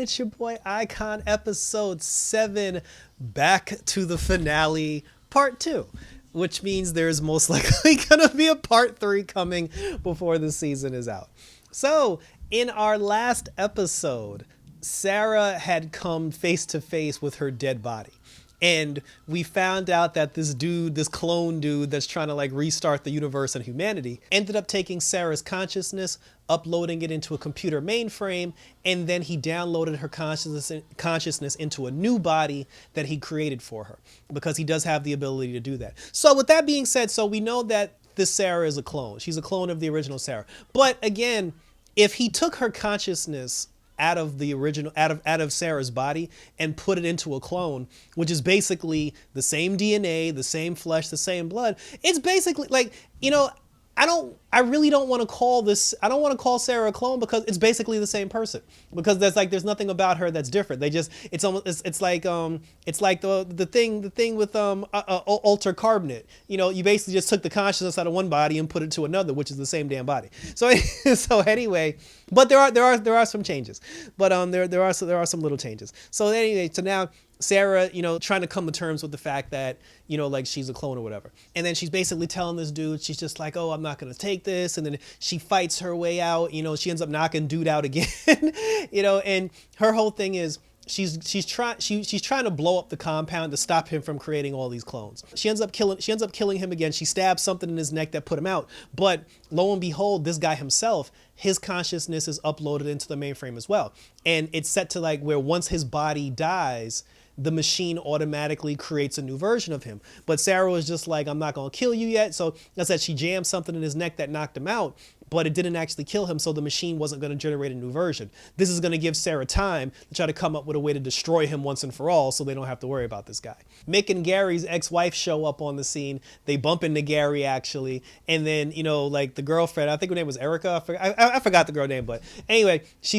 It's your boy Icon, episode 7, back to the finale, part 2, which means there's most likely gonna be a part 3 coming before the season is out. So, in our last episode, Sara had come face to face with her dead body. And we found out that this dude, this clone dude that's trying to like restart the universe and humanity, ended up taking Sara's consciousness, uploading it into a computer mainframe, and then he downloaded her consciousness into a new body that he created for her, because he does have the ability to do that. So with that being said, so we know that this Sara is a clone. She's a clone of the original Sara. But again, if he took her consciousness out of the original, out of Sara's body and put it into a clone, which is basically the same DNA, the same flesh, the same blood. It's basically like, I really don't want to call this, I don't want to call Sara a clone, because it's basically the same person, because there's nothing about her that's different. They just, it's almost, it's like the thing with alter carbonate. You basically just took the consciousness out of one body and put it to another, which is the same damn body. So so anyway, but there are some changes, but there are some little changes. So anyway, so now Sara, trying to come to terms with the fact that, like she's a clone or whatever. And then she's basically telling this dude, she's just like, oh, I'm not going to take this. And then she fights her way out, she ends up knocking dude out again, and her whole thing is, she's trying to blow up the compound to stop him from creating all these clones. She ends up killing him again. She stabs something in his neck that put him out. But lo and behold, this guy himself, his consciousness is uploaded into the mainframe as well. And it's set to like where once his body dies, the machine automatically creates a new version of him. But Sara was just like, I'm not going to kill you yet. So that's that she jammed something in his neck that knocked him out, but it didn't actually kill him, so the machine wasn't going to generate a new version. This is going to give Sara time to try to come up with a way to destroy him once and for all, so they don't have to worry about this guy. Mick and Gary's ex-wife show up on the scene. They bump into Gary, actually, and then, like the girlfriend, I think her name was Erica. I forgot the girl name, but anyway, she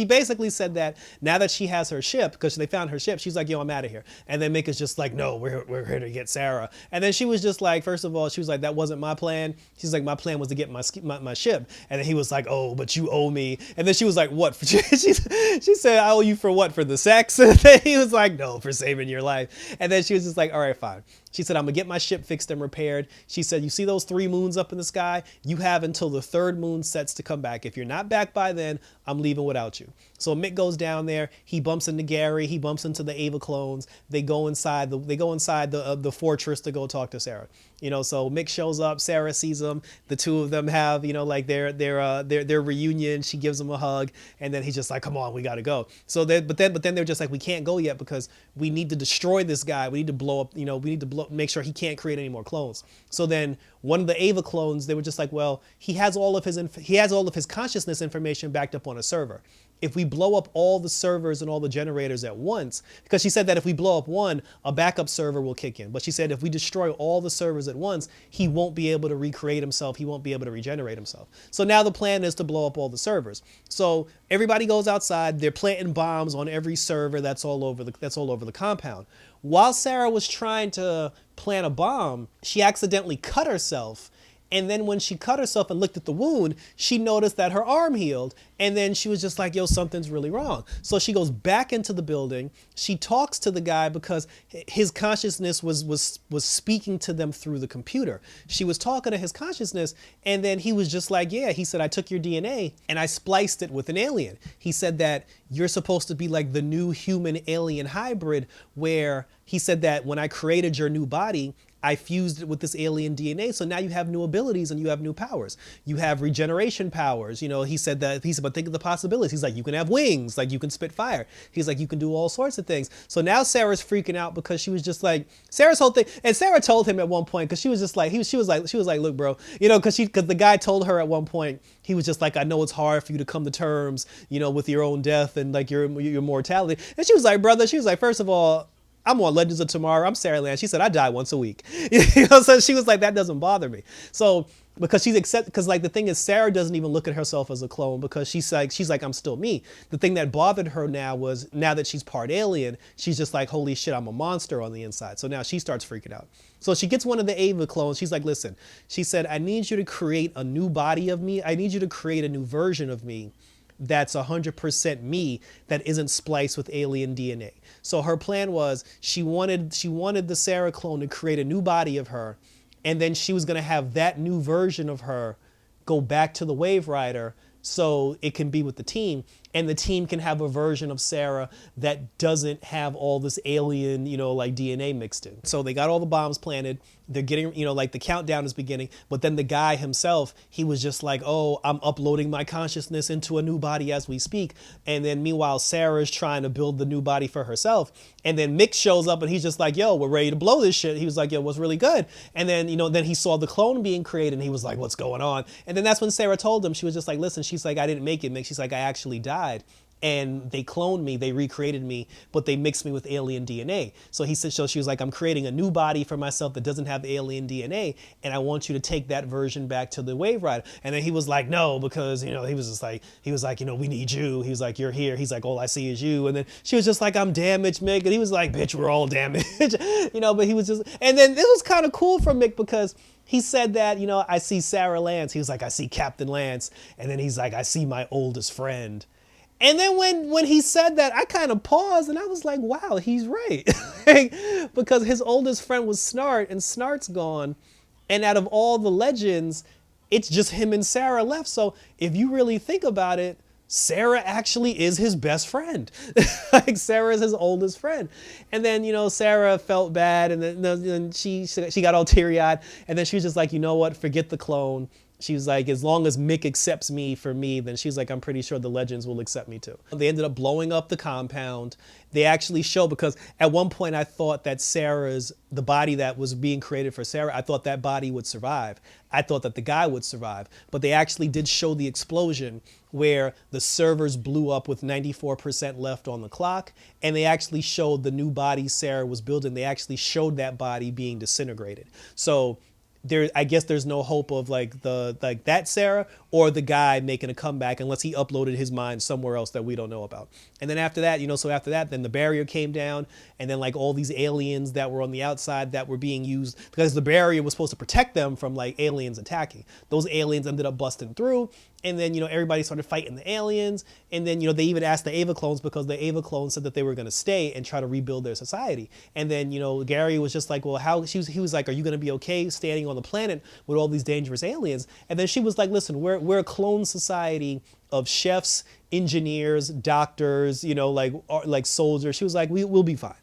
basically said that now that she has her ship, because they found her ship, she's like, yo, I'm out of here. And then Mick is just like, no, we're here to get Sara. And then she was just like, first of all, she was like, that wasn't my plan. She's like, my plan was to get my ship. And then he was like, oh, but you owe me. And then she was like, what? she said, I owe you for what? For the sex? And then he was like, no, for saving your life. And then she was just like, all right, fine. She said, I'm gonna get my ship fixed and repaired. She said, you see those 3 moons up in the sky? You have until the 3rd moon sets to come back. If you're not back by then, I'm leaving without you. So Mick goes down there. He bumps into Gary. He bumps into the Ava clones. They go inside the fortress to go talk to Sara. So Mick shows up. Sara sees him. The two of them have, like their reunion. She gives him a hug, and then he's just like, come on, we gotta go. So but then they're just like, we can't go yet because we need to destroy this guy. We need to blow up. Make sure he can't create any more clones. So then one of the Ava clones, they were just like, well, he has all of his consciousness information backed up on a server. If we blow up all the servers and all the generators at once, because she said that if we blow up one, a backup server will kick in. But she said if we destroy all the servers at once, he won't be able to recreate himself. He won't be able to regenerate himself. So now the plan is to blow up all the servers. So everybody goes outside. They're planting bombs on every server that's all over the compound. While Sara was trying to plant a bomb, she accidentally cut herself. And then when she cut herself and looked at the wound, she noticed that her arm healed. And then she was just like, yo, something's really wrong. So she goes back into the building. She talks to the guy because his consciousness was speaking to them through the computer. She was talking to his consciousness, and then he was just like, yeah, he said, I took your DNA and I spliced it with an alien. He said that you're supposed to be like the new human alien hybrid, where he said that when I created your new body, I fused it with this alien DNA. So now you have new abilities and you have new powers. You have regeneration powers. He said, but think of the possibilities. He's like, you can have wings, like you can spit fire. He's like, you can do all sorts of things. So now Sara's freaking out, because she was just like, Sara's whole thing. And Sara told him at one point, because she was just like, she was like, look, bro, because the guy told her at one point, he was just like, I know it's hard for you to come to terms, with your own death and like your mortality. And she was like, brother, she was like, first of all, I'm on Legends of Tomorrow. I'm Sarah Land. She said, I die once a week. So she was like, that doesn't bother me. So because like the thing is, Sara doesn't even look at herself as a clone, because she's like, I'm still me. The thing that bothered her now was, now that she's part alien, she's just like, holy shit, I'm a monster on the inside. So now she starts freaking out. So she gets one of the Ava clones. She's like, listen, she said, I need you to create a new body of me. I need you to create a new version of me that's 100% me that isn't spliced with alien DNA. So her plan was she wanted the Sara clone to create a new body of her, and then she was going to have that new version of her go back to the Wave Rider so it can be with the team, and the team can have a version of Sara that doesn't have all this alien, like DNA mixed in. So they got all the bombs planted. They're getting, like the countdown is beginning, but then the guy himself, he was just like, oh, I'm uploading my consciousness into a new body as we speak. And then meanwhile, Sarah's trying to build the new body for herself. And then Mick shows up and he's just like, yo, we're ready to blow this shit. He was like, yo, what's really good? And then, then he saw the clone being created and he was like, what's going on? And then that's when Sara told him, she was just like, listen, she's like, I didn't make it, Mick. She's like, I actually died. And they cloned me, they recreated me, but they mixed me with alien DNA. So he said, so she was like, I'm creating a new body for myself that doesn't have alien DNA, and I want you to take that version back to the Wave Rider. And then he was like, no, because, he was just like, we need you. He was like, you're here. He's like, all I see is you. And then she was just like, I'm damaged, Mick. And he was like, bitch, we're all damaged. But he was just, and then it was kind of cool for Mick because he said that, I see Sara Lance. He was like, I see Captain Lance. And then he's like, I see my oldest friend. And then when he said that, I kind of paused and I was like, wow, he's right. Because his oldest friend was Snart and Snart's gone. And out of all the legends, it's just him and Sara left. So if you really think about it, Sara actually is his best friend. Like Sara is his oldest friend. And then, Sara felt bad and then she got all teary-eyed. And then she was just like, you know what, forget the clone. She was like, as long as Mick accepts me for me, then she's like, I'm pretty sure the legends will accept me too. They ended up blowing up the compound. They actually show, because at one point I thought that the body that was being created for Sara, I thought that body would survive. I thought that the guy would survive. But they actually did show the explosion where the servers blew up with 94% left on the clock. And they actually showed the new body Sara was building. They actually showed that body being disintegrated. So I guess there's no hope of that Sara or the guy making a comeback unless he uploaded his mind somewhere else that we don't know about. And then after that, then the barrier came down, and then all these aliens that were on the outside that were being used because the barrier was supposed to protect them from aliens attacking. Those aliens ended up busting through. And then, everybody started fighting the aliens. And then, they even asked the Ava clones because the Ava clones said that they were going to stay and try to rebuild their society. And then, Gary was just like, well, he was like, are you going to be okay standing on the planet with all these dangerous aliens? And then she was like, listen, we're a clone society of chefs, engineers, doctors, like soldiers. She was like, we'll be fine.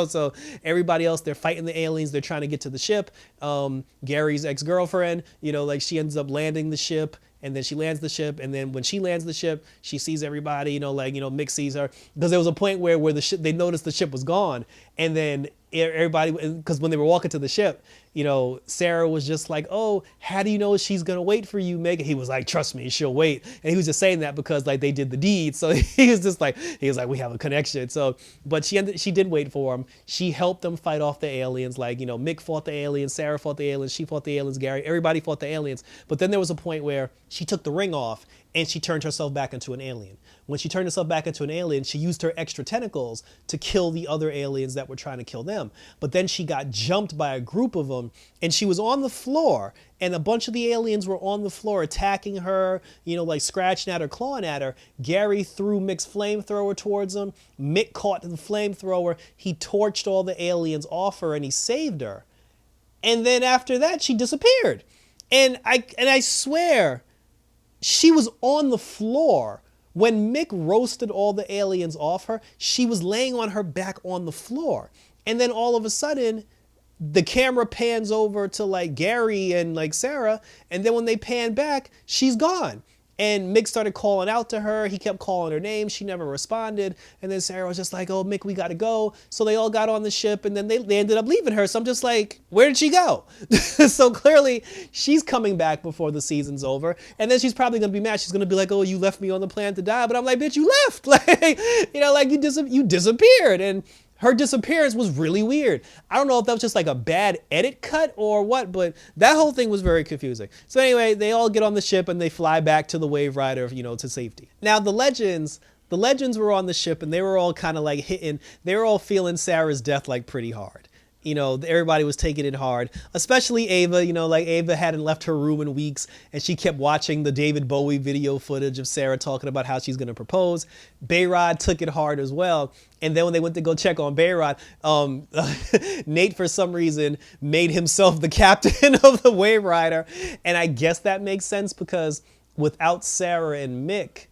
So everybody else, they're fighting the aliens. They're trying to get to the ship. Gary's ex-girlfriend, she ends up landing the ship. And then she lands the ship, and then when she lands the ship, she sees everybody, Mick sees her. Because there was a point where they noticed the ship was gone, and then everybody, because when they were walking to the ship, Sara was just like, oh, how do you know she's going to wait for you, Meg? He was like, trust me, she'll wait. And he was just saying that because they did the deed. So he was like, we have a connection. So, but she did wait for him. She helped them fight off the aliens. Mick fought the aliens, Sara fought the aliens, she fought the aliens, Gary, everybody fought the aliens. But then there was a point where she took the ring off and she turned herself back into an alien. When she turned herself back into an alien, she used her extra tentacles to kill the other aliens that were trying to kill them. But then she got jumped by a group of them, and she was on the floor, and a bunch of the aliens were on the floor attacking her, scratching at her, clawing at her. Gary threw Mick's flamethrower towards him. Mick caught the flamethrower. He torched all the aliens off her, and he saved her. And then after that, she disappeared. And I swear, she was on the floor. When Mick roasted all the aliens off her, she was laying on her back on the floor. And then all of a sudden, the camera pans over to Gary and Sara. And then when they pan back, she's gone. And Mick started calling out to her. He kept calling her name. She never responded. And then Sara was just like, oh, Mick, we got to go. So they all got on the ship, and then they ended up leaving her. So I'm just like, where did she go? So clearly she's coming back before the season's over. And then she's probably going to be mad. She's going to be like, oh, you left me on the planet to die. But I'm like, bitch, you left. You disappeared. And her disappearance was really weird. I don't know if that was just a bad edit cut or what, but that whole thing was very confusing. So anyway, they all get on the ship and they fly back to the Wave Rider, to safety. Now the legends were on the ship, and they were all kind of they were all feeling Sara's death pretty hard. everybody was taking it hard, especially Ava. Like Ava hadn't left her room in weeks, and she kept watching the David Bowie video footage of Sarah talking about how she's going to propose. Bayrod took it hard as well. And then when they went to go check on Bayrod, Nate, for some reason, made himself the captain of the Wave Rider. And I guess that makes sense because without Sara and Mick,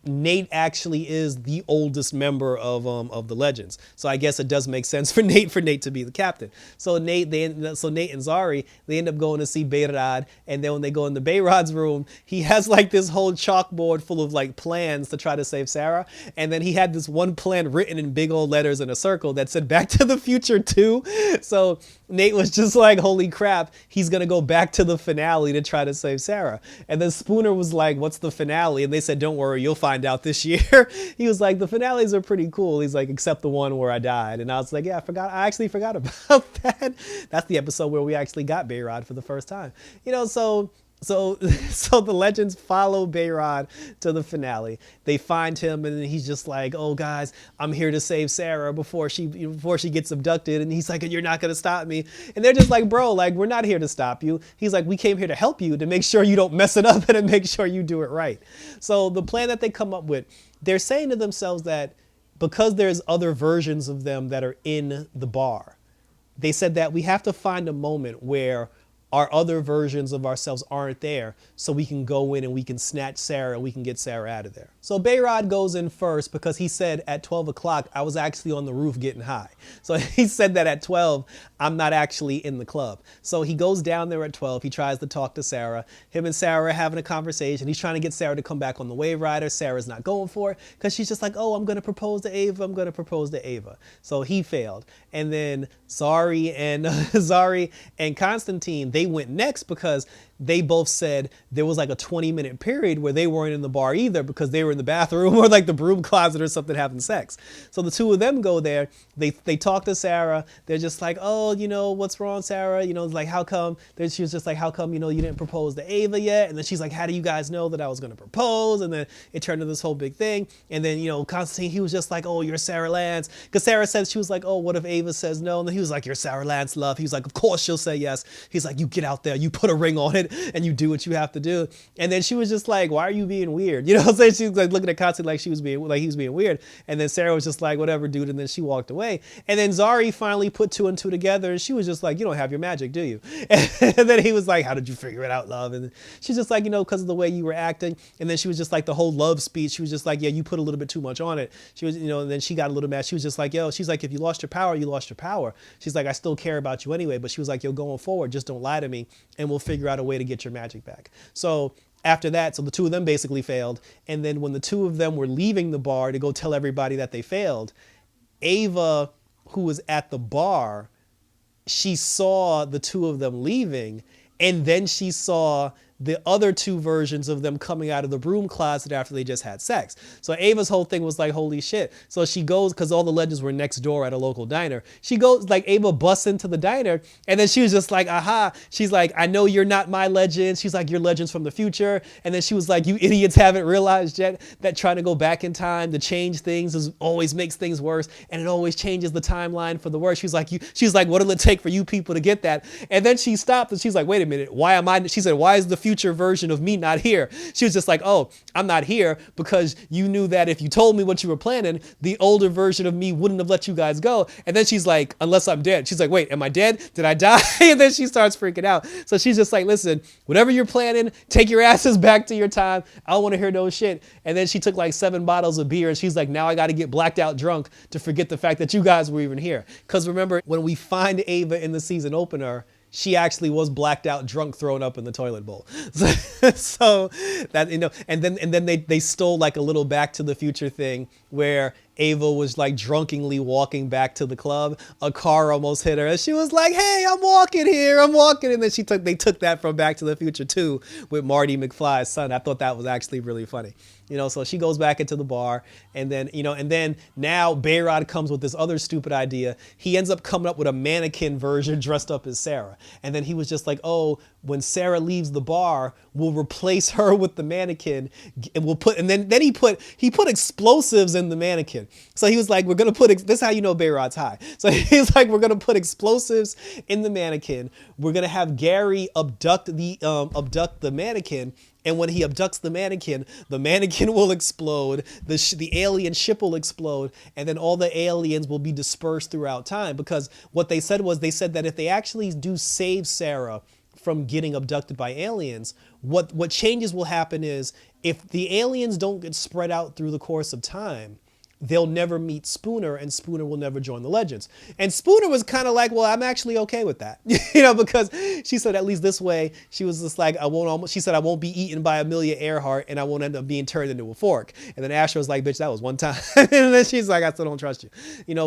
Nate actually is the oldest member of the Legends, so I guess it does make sense for Nate to be the captain. So Nate and Zari, they end up going to see Bayrod, and then when they go into Bayrod's room, he has like this whole chalkboard full of like plans to try to save Sara, and then he had this one plan written in big old letters in a circle that said "Back to the Future 2." So Nate was just like, "Holy crap, he's gonna go back to the finale to try to save Sara." And then Spooner was like, "What's the finale?" And they said, "Don't worry, you'll find out this year." He was like, "The finales are pretty cool." He's like, "Except the one where I died." And I was like, "Yeah, I actually forgot about that." That's the episode where we actually got Bayrod for the first time. So the Legends follow Bayrod to the finale. They find him, and he's just like, "Oh guys, I'm here to save Sara before she gets abducted." And he's like, "And you're not gonna stop me." And they're just like, "Bro, like, we're not here to stop you." He's like, "We came here to help you, to make sure you don't mess it up and to make sure you do it right." So the plan that they come up with, they're saying to themselves that because there's other versions of them that are in the bar, they said that we have to find a moment where our other versions of ourselves aren't there, so we can go in and we can snatch Sara and we can get Sara out of there. So Bayrod goes in first because he said at 12 o'clock, I was actually on the roof getting high. So he said that at 12, I'm not actually in the club. So he goes down there at 12. He tries to talk to Sara. Him and Sara are having a conversation. He's trying to get Sara to come back on the Wave Rider. Sara's not going for it because she's just like, "Oh, I'm going to propose to Ava. I'm going to propose to Ava." So he failed. And then Zari and Constantine, they went next because they both said there was like a 20-minute period where they weren't in the bar either because they were in the bathroom or like the broom closet or something having sex. So the two of them go there. They talk to Sara. They're just like, "Oh, what's wrong, Sara? Like, how come?" Then she was just like, "How come, you didn't propose to Ava yet?" And then she's like, "How do you guys know that I was going to propose?" And then it turned into this whole big thing. And then, Constantine, he was just like, "Oh, you're Sara Lance." Because Sara said, she was like, "Oh, what if Ava says no?" And then he was like, "You're Sara Lance, love." He was like, "Of course she'll say yes." He's like, "You get out there, you put a ring on it, and you do what you have to do." And then she was just like, "Why are you being weird?" You know what I'm saying? She was like looking at Constantine like he was being weird. And then Sara was just like, "Whatever, dude." And then she walked away. And then Zari finally put two and two together, and she was just like, "You don't have your magic, do you?" And then he was like, "How did you figure it out, love?" And she's just like, "Because of the way you were acting." And then she was just like, the whole love speech, she was just like, "Yeah, you put a little bit too much on it." She was, and then she got a little mad. She was just like, "Yo," she's like, "If you lost your power, you lost your power." She's like, "I still care about you anyway." But she was like, "Yo, going forward, just don't lie to me, and we'll figure out a way to get your magic back." So after that, so the two of them basically failed. And then when the two of them were leaving the bar to go tell everybody that they failed, Ava, who was at the bar, she saw the two of them leaving, and then she saw the other two versions of them coming out of the broom closet after they just had sex. So Ava's whole thing was like, holy shit. So she goes, because all the Legends were next door at a local diner. She goes, like, Ava busts into the diner, and then she was just like, aha. She's like, "I know you're not my legend." She's like, "You're Legends from the future." And then she was like, "You idiots haven't realized yet that trying to go back in time to change things always makes things worse, and it always changes the timeline for the worse." She's like, "What'll it take for you people to get that?" And then she stopped, and she's like, "Wait a minute, she said, "Why is the future version of me not here?" She was just like, "Oh, I'm not here because you knew that if you told me what you were planning, the older version of me wouldn't have let you guys go." And then she's like, "Unless I'm dead." She's like, "Wait, am I dead? Did I die?" And then she starts freaking out. So she's just like, "Listen, whatever you're planning, take your asses back to your time. I don't want to hear no shit." And then she took like 7 bottles of beer, and she's like, "Now I got to get blacked out drunk to forget the fact that you guys were even here." Because remember, when we find Ava in the season opener, she actually was blacked out drunk, thrown up in the toilet bowl. So that, and then they stole like a little Back to the Future thing where Ava was like drunkenly walking back to the club. A car almost hit her, and she was like, "Hey, I'm walking here, I'm walking." And then they took that from Back to the Future 2 with Marty McFly's son. I thought that was actually really funny. So she goes back into the bar, and then now Bayrod comes with this other stupid idea. He ends up coming up with a mannequin version dressed up as Sara. And then he was just like, "Oh, when Sara leaves the bar, we'll replace her with the mannequin, and then he put explosives in the mannequin." So he was like, we're going to put, this is how you know Bayrod's high. So he's like, we're going to put explosives in the mannequin. We're going to have Gary abduct the mannequin. And when he abducts the mannequin will explode. The alien ship will explode. And then all the aliens will be dispersed throughout time. Because what they said was, they said that if they actually do save Sarah from getting abducted by aliens, what changes will happen is, if the aliens don't get spread out through the course of time, they'll never meet Spooner, and Spooner will never join the Legends. And Spooner was kind of like, well, I'm actually okay with that, because she said, at least this way, she was just like, she said, I won't be eaten by Amelia Earhart, and I won't end up being turned into a fork. And then Asher was like, bitch, that was one time. And then she's like, I still don't trust you,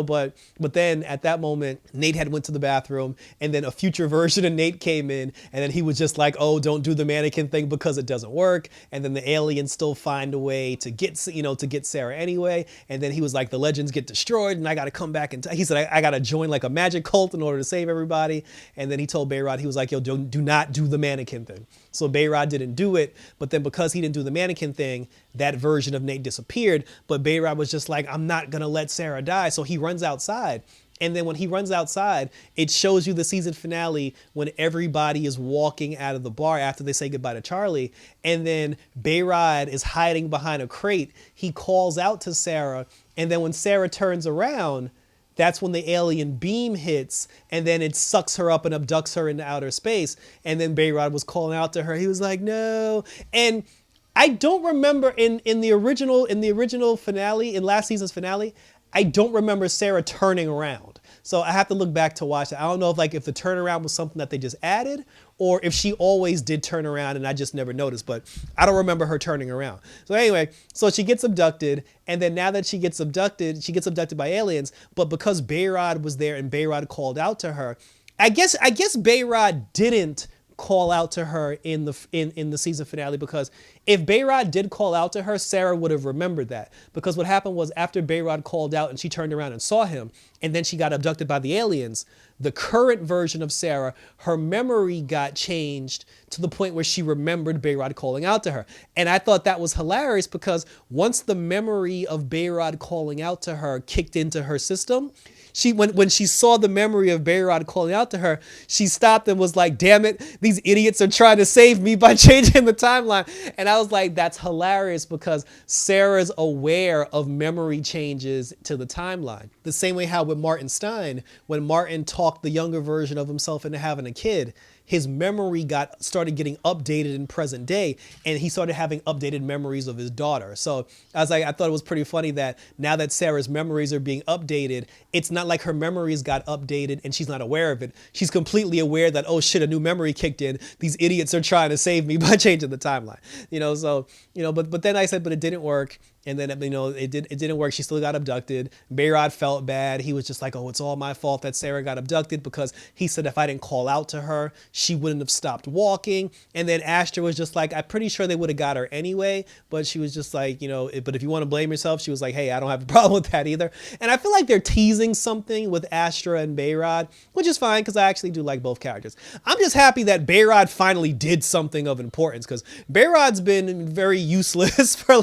but then at that moment, Nate had went to the bathroom, and then a future version of Nate came in, and then he was just like, oh, don't do the mannequin thing because it doesn't work. And then the aliens still find a way to get Sarah anyway. And then he was like, the Legends get destroyed and I got to come back. And he said, I got to join like a magic cult in order to save everybody. And then he told Bayrod, he was like, yo, do not do the mannequin thing. So Bayrod didn't do it. But then because he didn't do the mannequin thing, that version of Nate disappeared. But Bayrod was just like, I'm not going to let Sarah die. So he runs outside. And then when he runs outside, it shows you the season finale when everybody is walking out of the bar after they say goodbye to Charlie. And then Bayrod is hiding behind a crate. He calls out to Sarah. And then when Sarah turns around, that's when the alien beam hits, and then it sucks her up and abducts her into outer space. And then Bayrod was calling out to her. He was like, no. And I don't remember in the original finale, in last season's finale, I don't remember Sarah turning around. So I have to look back to watch that. I don't know if the turnaround was something that they just added, or if she always did turn around and I just never noticed, but I don't remember her turning around. So anyway, so she gets abducted, and then now that she gets abducted by aliens, but because Bayrod was there and Bayrod called out to her, I guess Bayrod didn't call out to her in the season finale, because if Bayrod did call out to her, Sarah would have remembered that. Because what happened was, after Bayrod called out and she turned around and saw him, and then she got abducted by the aliens, the current version of Sarah, her memory got changed to the point where she remembered Bayrod calling out to her. And I thought that was hilarious, because once the memory of Bayrod calling out to her kicked into her system, when she saw the memory of Bayrod calling out to her, she stopped and was like, damn it, these idiots are trying to save me by changing the timeline. And I was like, that's hilarious, because Sarah's aware of memory changes to the timeline. The same way how with Martin Stein, when Martin talked the younger version of himself into having a kid, his memory started getting updated in present day, and he started having updated memories of his daughter. So I thought it was pretty funny that now that Sarah's memories are being updated, it's not like her memories got updated and she's not aware of it. She's completely aware that, oh shit, a new memory kicked in. These idiots are trying to save me by changing the timeline. But then I said, but it didn't work. And then, it didn't work. She still got abducted. Bayrod felt bad. He was just like, oh, it's all my fault that Sarah got abducted, because he said if I didn't call out to her, she wouldn't have stopped walking. And then Asher was just like, I'm pretty sure they would have got her anyway. But she was just like, but if you want to blame yourself, she was like, hey, I don't have a problem with that either. And I feel like they're teasing something with Astra and Bayrod, which is fine, because I actually do like both characters. I'm just happy that Bayrod finally did something of importance, because Bayrod's been very useless for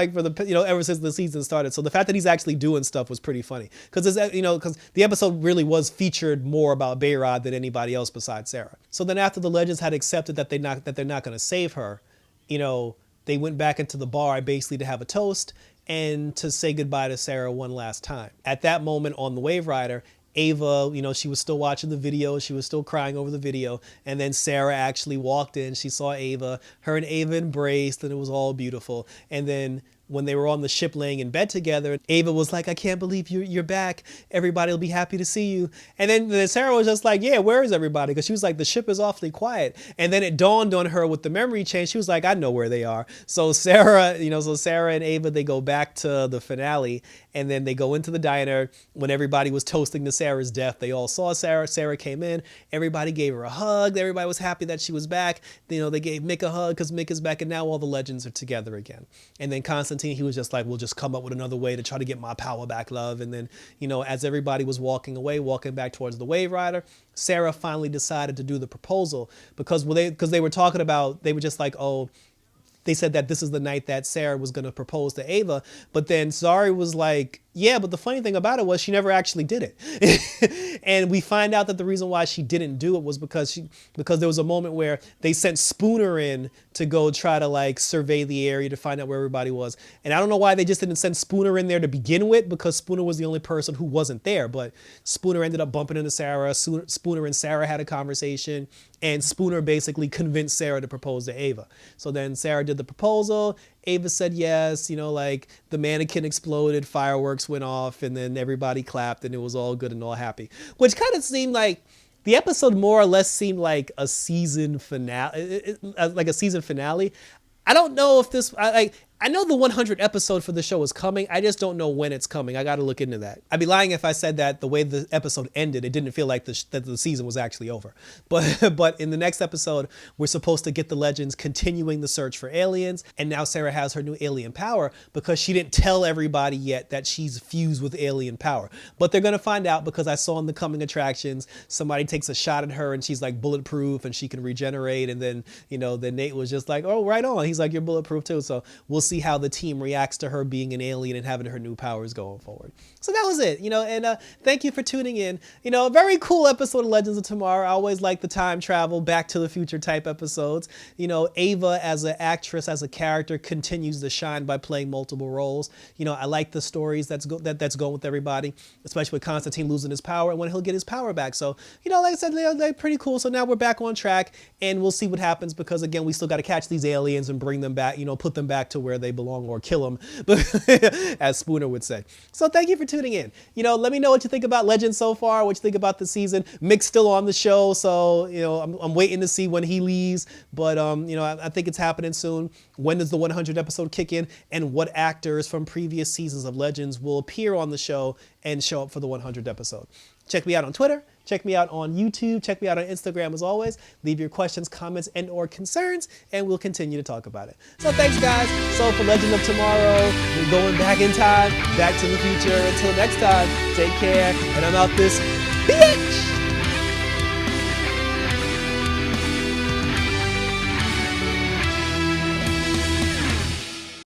ever since the season started. So the fact that he's actually doing stuff was pretty funny, because the episode really was featured more about Bayrod than anybody else besides Sarah. So then after the Legends had accepted that they're not going to save her, they went back into the bar basically to have a toast and to say goodbye to Sarah one last time. At that moment on the Wave Rider, Ava, she was still watching the video. She was still crying over the video. And then Sarah actually walked in. She saw Ava. Her and Ava embraced, and it was all beautiful. And then when they were on the ship laying in bed together, Ava was like, I can't believe you're back. Everybody will be happy to see you. And then Sarah was just like, yeah, where is everybody? Because she was like, the ship is awfully quiet. And then it dawned on her with the memory change. She was like, I know where they are. So Sarah and Ava, they go back to the finale, and then they go into the diner when everybody was toasting to Sarah's death. They all saw Sarah. Sarah came in. Everybody gave her a hug. Everybody was happy that she was back. They gave Mick a hug because Mick is back, and now all the Legends are together again. And then Constantine, he was just like, we'll just come up with another way to try to get my power back, love. And then, as everybody was walking back towards the Wave Rider, Sarah finally decided to do the proposal, because they were talking about, they were just like, oh, they said that this is the night that Sarah was going to propose to Ava. But then Zari was like, yeah, but the funny thing about it was she never actually did it. And we find out that the reason why she didn't do it was because there was a moment where they sent Spooner in to go try to like survey the area to find out where everybody was. And I don't know why they just didn't send Spooner in there to begin with, because Spooner was the only person who wasn't there. But Spooner ended up bumping into Sarah. Spooner and Sarah had a conversation, and Spooner basically convinced Sarah to propose to Ava. So then Sarah did the proposal. Ava said yes, like the mannequin exploded, fireworks went off, and then everybody clapped and it was all good and all happy. Which kind of seemed like the episode more or less seemed like a season finale, I don't know if this, I know the 100 episode for the show is coming. I just don't know when it's coming. I got to look into that. I'd be lying if I said that the way the episode ended, it didn't feel like that the season was actually over. But in the next episode, we're supposed to get the Legends continuing the search for aliens. And now Sarah has her new alien power because she didn't tell everybody yet that she's fused with alien power. But they're going to find out, because I saw in the coming attractions, somebody takes a shot at her and she's like bulletproof and she can regenerate. And then, then Nate was just like, oh, right on. He's like, you're bulletproof too. So we'll see how the team reacts to her being an alien and having her new powers going forward. So that was it, and thank you for tuning in. A very cool episode of Legends of Tomorrow. I always like the time travel, Back to the Future type episodes. Ava as an actress, as a character, continues to shine by playing multiple roles. I like the stories that's going with everybody, especially with Constantine losing his power and when he'll get his power back. So, like I said, they're pretty cool. So now we're back on track and we'll see what happens, because again, we still got to catch these aliens and bring them back, put them back to where they belong, or kill them, as Spooner would say. So thank you for tuning in. Let me know what you think about Legends so far, what you think about the season. Mick's still on the show, so I'm waiting to see when he leaves, but I think it's happening soon. When does the 100 episode kick in, and what actors from previous seasons of Legends will appear on the show and show up for the 100th episode? Check me out on Twitter. Check me out on YouTube. Check me out on Instagram as always. Leave your questions, comments, and or concerns, and we'll continue to talk about it. So thanks, guys. So for Legend of Tomorrow, we're going back in time, back to the future. Until next time, take care, and I'm out this bitch!